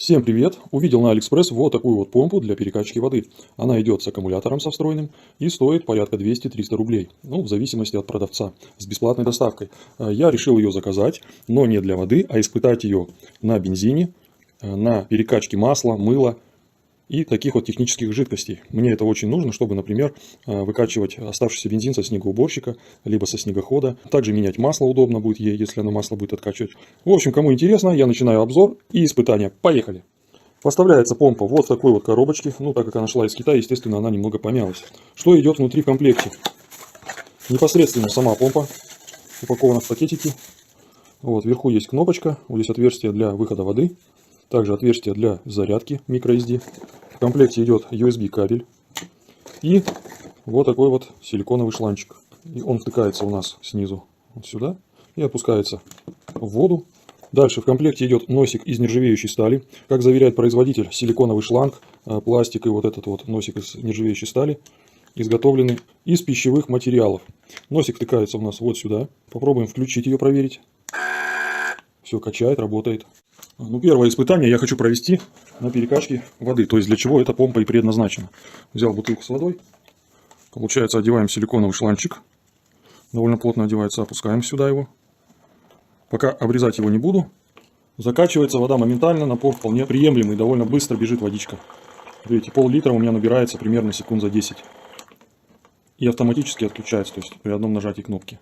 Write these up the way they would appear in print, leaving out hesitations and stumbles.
Всем привет! Увидел на Алиэкспресс вот такую вот помпу для перекачки воды. Она идет с аккумулятором со встроенным и стоит порядка 200-300 рублей. Ну, в зависимости от продавца, с бесплатной доставкой. Я решил ее заказать, но не для воды, а испытать ее на бензине, на перекачке масла, мыла и таких вот технических жидкостей. Мне это очень нужно, чтобы, например, выкачивать оставшийся бензин со снегоуборщика, либо со снегохода. Также менять масло удобно будет ей, если оно масло будет откачивать. В общем, кому интересно, я начинаю обзор и испытания. Поехали! Поставляется помпа вот в такой вот коробочке. Ну, так как она шла из Китая, естественно, она немного помялась. Что идет внутри в комплекте? Непосредственно сама помпа упакована в пакетики. Вот, вверху есть кнопочка, вот здесь отверстие для выхода воды. Также отверстие для зарядки microSD. В комплекте идет USB кабель. И вот такой вот силиконовый шланчик. И он втыкается у нас снизу вот сюда и опускается в воду. Дальше в комплекте идет носик из нержавеющей стали. Как заверяет производитель, силиконовый шланг, пластик и вот этот вот носик из нержавеющей стали изготовлены из пищевых материалов. Носик втыкается у нас вот сюда. Попробуем включить ее, проверить. Все качает, работает. Ну, первое испытание я хочу провести на перекачке воды. То есть для чего эта помпа и предназначена. Взял бутылку с водой. Получается, одеваем силиконовый шланчик. Довольно плотно одевается, опускаем сюда его. Пока обрезать его не буду. Закачивается вода моментально, напор вполне приемлемый, довольно быстро бежит водичка. Видите, пол-литра у меня набирается примерно секунд за 10. И автоматически отключается, то есть при одном нажатии кнопки.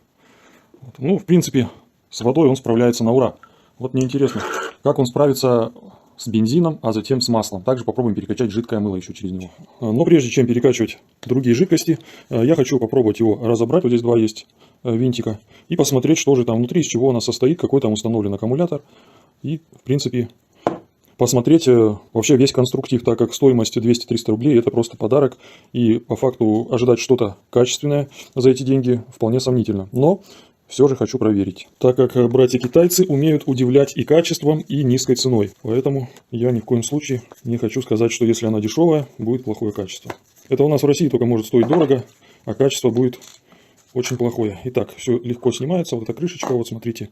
Вот. Ну, в принципе, с водой он справляется на ура. Вот мне интересно, как он справится с бензином, а затем с маслом. Также попробуем перекачать жидкое мыло еще через него. Но прежде чем перекачивать другие жидкости, я хочу попробовать его разобрать. Вот здесь два есть винтика. И посмотреть, что же там внутри, из чего она состоит, какой там установлен аккумулятор. И, в принципе, посмотреть вообще весь конструктив, так как стоимость 200-300 рублей это просто подарок. И по факту ожидать что-то качественное за эти деньги вполне сомнительно. Но все же хочу проверить, так как братья-китайцы умеют удивлять и качеством, и низкой ценой. Поэтому я ни в коем случае не хочу сказать, что если она дешевая, будет плохое качество. Это у нас в России только может стоить дорого, а качество будет очень плохое. Итак, все легко снимается. Вот эта крышечка, вот смотрите.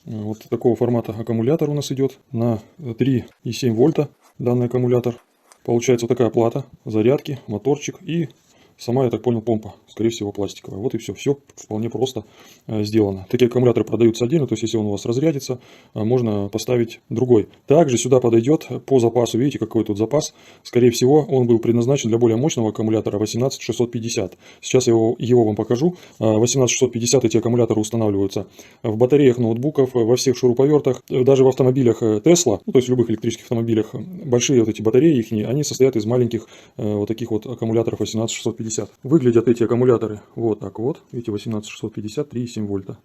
Вот такого формата аккумулятор у нас идет на 3,7 вольта данный аккумулятор. Получается вот такая плата, зарядки, моторчик и сама, я так понял, помпа, скорее всего, пластиковая. Вот и все. Все вполне просто сделано. Такие аккумуляторы продаются отдельно, то есть если он у вас разрядится, можно поставить другой. Также сюда подойдет по запасу, видите, какой тут запас. Скорее всего, он был предназначен для более мощного аккумулятора 18650. Сейчас я его вам покажу. 18650 эти аккумуляторы устанавливаются в батареях ноутбуков, во всех шуруповертах, даже в автомобилях Tesla, ну, то есть в любых электрических автомобилях. Большие вот эти батареи их, они состоят из маленьких вот таких вот аккумуляторов 18650. Выглядят эти аккумуляторы вот так вот. Видите, 18650, 3,7 вольта.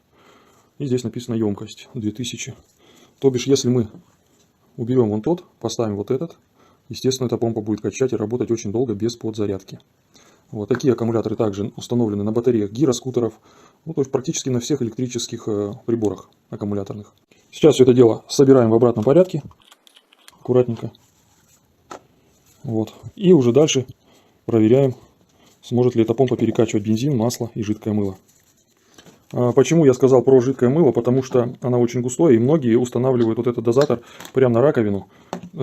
И здесь написана емкость 2000. То бишь, если мы уберем вон тот, поставим вот этот, естественно, эта помпа будет качать и работать очень долго без подзарядки. Вот такие аккумуляторы также установлены на батареях гироскутеров, ну, то есть практически на всех электрических приборах аккумуляторных. Сейчас все это дело собираем в обратном порядке, аккуратненько. Вот. И уже дальше проверяем, сможет ли эта помпа перекачивать бензин, масло и жидкое мыло. Почему я сказал про жидкое мыло? Потому что она очень густое, и многие устанавливают вот этот дозатор прямо на раковину.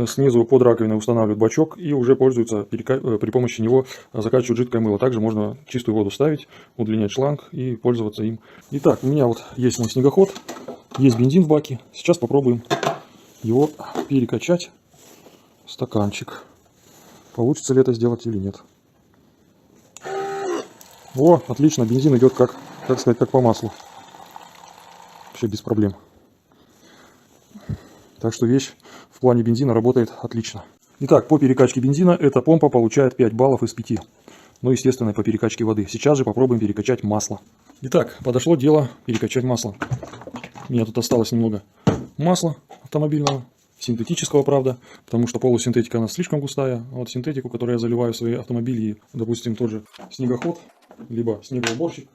Снизу под раковиной устанавливают бачок и уже пользуются, при помощи него закачивают жидкое мыло. Также можно чистую воду ставить, удлинять шланг и пользоваться им. Итак, у меня вот есть мой снегоход, есть бензин в баке. Сейчас попробуем его перекачать в стаканчик. Получится ли это сделать или нет. О, отлично, бензин идет как сказать, как по маслу. Вообще без проблем. Так что вещь в плане бензина работает отлично. Итак, по перекачке бензина эта помпа получает 5 баллов из 5. Ну, естественно, по перекачке воды. Сейчас же попробуем перекачать масло. Итак, подошло дело перекачать масло. У меня тут осталось немного масла автомобильного. Синтетического, правда, потому что полусинтетика она слишком густая. А вот синтетику, которую я заливаю в свои автомобили, допустим, тот же снегоход, либо снегоуборщик,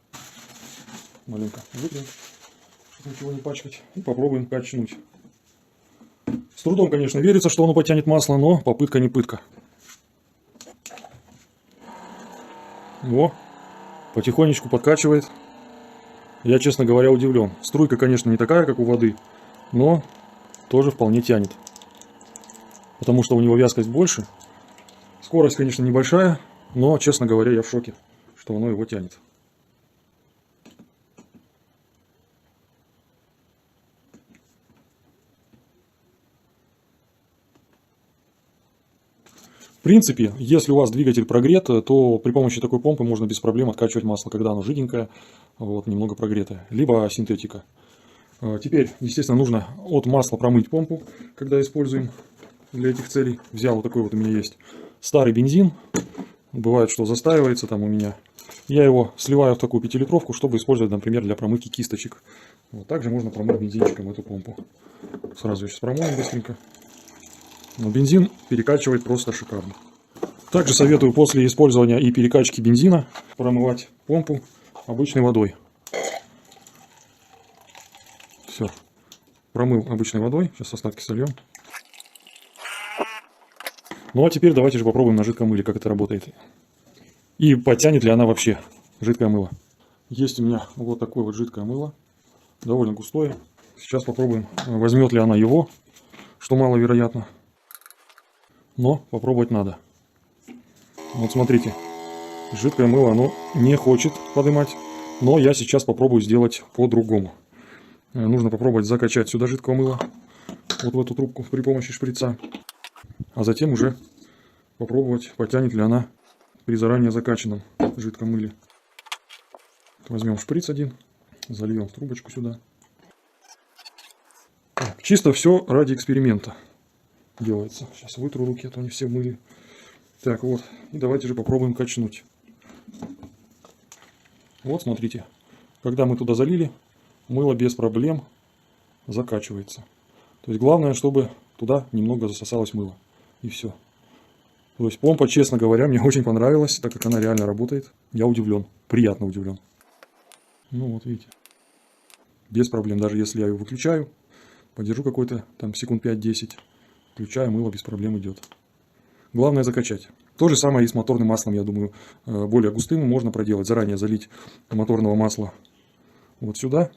маленько вытрем, чтобы ничего не пачкать, и попробуем качнуть. С трудом, конечно, верится, что оно потянет масло, но попытка не пытка. О, потихонечку подкачивает. Я, честно говоря, удивлен. Струйка, конечно, не такая, как у воды, но тоже вполне тянет. потому что у него вязкость больше. Скорость, конечно, небольшая, но, честно говоря, я в шоке, что оно его тянет. В принципе, если у вас двигатель прогрет, то при помощи такой помпы можно без проблем откачивать масло, когда оно жиденькое, вот, немного прогретое, либо синтетика. Теперь, естественно, нужно от масла промыть помпу, когда используем для этих целей. Взял вот такой вот, у меня есть старый бензин, бывает, что застаивается там у меня. Я его сливаю в такую 5-литровку, чтобы использовать, например, для промывки кисточек. Вот, также можно промыть бензинчиком эту помпу. Сразу сейчас промоем быстренько. Но бензин перекачивает просто шикарно. Также советую после использования и перекачки бензина промывать помпу обычной водой. Все. Промыл обычной водой. Сейчас остатки сольем. Ну а теперь давайте же попробуем на жидком мыле, как это работает. И подтянет ли она вообще жидкое мыло. Есть у меня вот такое вот жидкое мыло. Довольно густое. Сейчас попробуем, возьмет ли она его, что маловероятно. Но попробовать надо. Вот смотрите, жидкое мыло оно не хочет поднимать, но я сейчас попробую сделать по-другому. Нужно попробовать закачать сюда жидкого мыла, вот в эту трубку при помощи шприца, а затем уже попробовать, потянет ли она при заранее закачанном жидком мыле. Возьмем шприц один, зальем в трубочку сюда. Так, чисто все ради эксперимента делается. Сейчас вытру руки, а то они все мыли. Так, вот. И давайте же попробуем качнуть. Вот, смотрите. Когда мы туда залили, мыло без проблем закачивается. То есть, главное, чтобы туда немного засосалось мыло. И все. То есть, помпа, честно говоря, мне очень понравилась, так как она реально работает. Я удивлен. Приятно удивлен. Ну, вот видите. Без проблем. Даже если я ее выключаю, подержу какой-то там секунд 5-10, включаю, мыло без проблем идет. Главное закачать. То же самое и с моторным маслом, я думаю, более густым можно проделать. Заранее залить моторного масла вот сюда.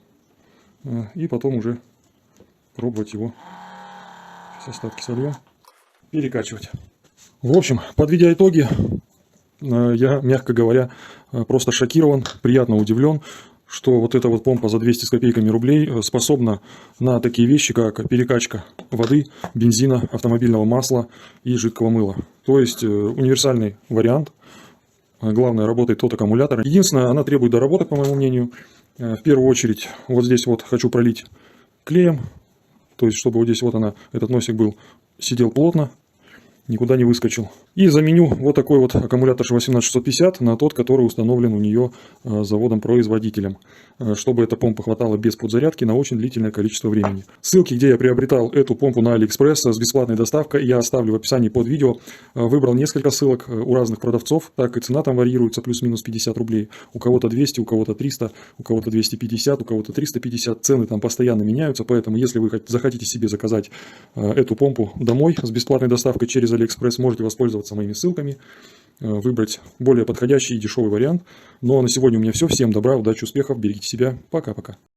И потом уже пробовать его. Сейчас остатки сольем. Перекачивать. В общем, подведя итоги, я, мягко говоря, просто шокирован, приятно удивлен, что вот эта вот помпа за 200 с копейками рублей способна на такие вещи, как перекачка воды, бензина, автомобильного масла и жидкого мыла. То есть универсальный вариант. Главное, работает тот аккумулятор. Единственное, она требует доработок, по моему мнению. В первую очередь, вот здесь вот хочу пролить клеем. То есть, чтобы вот здесь вот она, этот носик был, сидел плотно, никуда не выскочил. И заменю вот такой вот аккумулятор 18650 на тот, который установлен у нее заводом-производителем, чтобы эта помпа хватала без подзарядки на очень длительное количество времени. Ссылки, где я приобретал эту помпу на AliExpress с бесплатной доставкой, я оставлю в описании под видео. Выбрал несколько ссылок у разных продавцов, так и цена там варьируется, плюс-минус 50 рублей. У кого-то 200, у кого-то 300, у кого-то 250, у кого-то 350. Цены там постоянно меняются, поэтому если вы захотите себе заказать эту помпу домой с бесплатной доставкой через AliExpress, можете воспользоваться моими ссылками, выбрать более подходящий и дешевый вариант. Ну а на сегодня у меня все. Всем добра, удачи, успехов, берегите себя. Пока-пока.